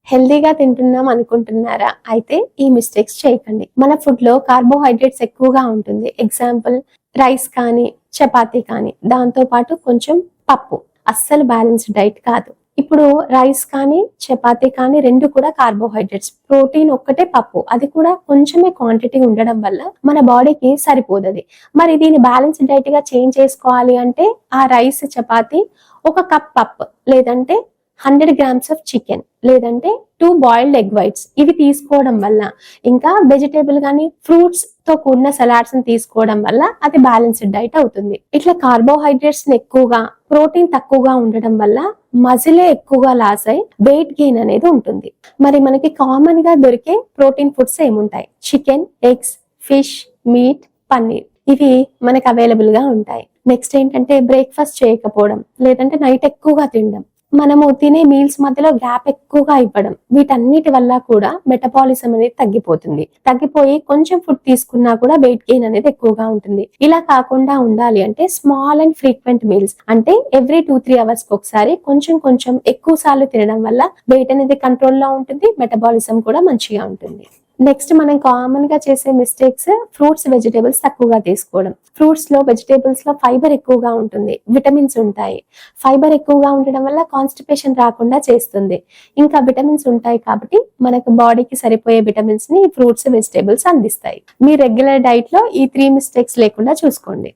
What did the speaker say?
హెల్దీగా తింటున్నాం అనుకుంటున్నారా? అయితే ఈ మిస్టేక్స్ చేయకండి. మన ఫుడ్ లో కార్బోహైడ్రేట్స్ ఎక్కువగా ఉంటుంది. ఎగ్జాంపుల్ రైస్ కానీ, చపాతీ కానీ, దాంతో పాటు కొంచెం పప్పు. అస్సలు బ్యాలెన్స్డ్ డైట్ కాదు. ఇప్పుడు రైస్ కానీ, చపాతీ కానీ రెండు కూడా కార్బోహైడ్రేట్స్. ప్రోటీన్ ఒక్కటే పప్పు, అది కూడా కొంచెమే క్వాంటిటీ ఉండడం వల్ల మన బాడీకి సరిపోదది. మరి దీన్ని బ్యాలెన్స్డ్ డైట్ గా చేంజ్ చేసుకోవాలి అంటే ఆ రైస్, చపాతీ, ఒక కప్ పప్పు, లేదంటే 100 grams ఆఫ్ చికెన్, లేదంటే 2 బాయిల్డ్ ఎగ్ వైట్స్, ఇవి తీసుకోవడం వల్ల, ఇంకా వెజిటేబుల్ కానీ ఫ్రూట్స్ తో కూడిన సలాడ్స్ ని తీసుకోవడం వల్ల అది బ్యాలెన్స్డ్ డైట్ అవుతుంది. ఇట్లా కార్బోహైడ్రేట్స్ ఎక్కువగా, ప్రోటీన్ తక్కువగా ఉండడం వల్ల మజిలే ఎక్కువగా లాస్ అయి వెయిట్ గెయిన్ అనేది ఉంటుంది. మరి మనకి కామన్ గా దొరికే ప్రోటీన్ ఫుడ్స్ ఏముంటాయి? Chicken, eggs, fish, meet, paneer, ఇవి మనకి అవైలబుల్ గా ఉంటాయి. నెక్స్ట్ ఏంటంటే బ్రేక్ఫాస్ట్ చేయకపోవడం, లేదంటే నైట్ ఎక్కువగా తినడం, మనము తినే మీల్స్ మధ్యలో గ్యాప్ ఎక్కువగా ఇవ్వడం, వీటన్నిటి వల్ల కూడా మెటబాలిజం అనేది తగ్గిపోయి కొంచెం ఫుడ్ తీసుకున్నా కూడా వెయిట్ గెయిన్ అనేది ఎక్కువగా ఉంటుంది. ఇలా కాకుండా ఉండాలి అంటే స్మాల్ అండ్ ఫ్రీక్వెంట్ మీల్స్, అంటే ఎవ్రీ 2-3 అవర్స్ ఒకసారి కొంచెం ఎక్కువ సార్లు తినడం వల్ల వెయిట్ అనేది కంట్రోల్లో ఉంటుంది, మెటబాలిజం కూడా మంచిగా ఉంటుంది. నెక్స్ట్ మనం కామన్ గా చేసే మిస్టేక్స్, ఫ్రూట్స్, వెజిటేబుల్స్ తక్కువగా తీసుకోవడం. ఫ్రూట్స్ లో, వెజిటేబుల్స్ లో ఫైబర్ ఎక్కువగా ఉంటుంది, విటమిన్స్ ఉంటాయి. ఫైబర్ ఎక్కువగా ఉండడం వల్ల కాన్స్టిపేషన్ రాకుండా చేస్తుంది. ఇంకా విటమిన్స్ ఉంటాయి కాబట్టి మనకు బాడీకి సరిపోయే విటమిన్స్ ని ఫ్రూట్స్, వెజిటేబుల్స్ అందిస్తాయి. మీ రెగ్యులర్ డైట్ లో ఈ 3 మిస్టేక్స్ లేకుండా చూసుకోండి.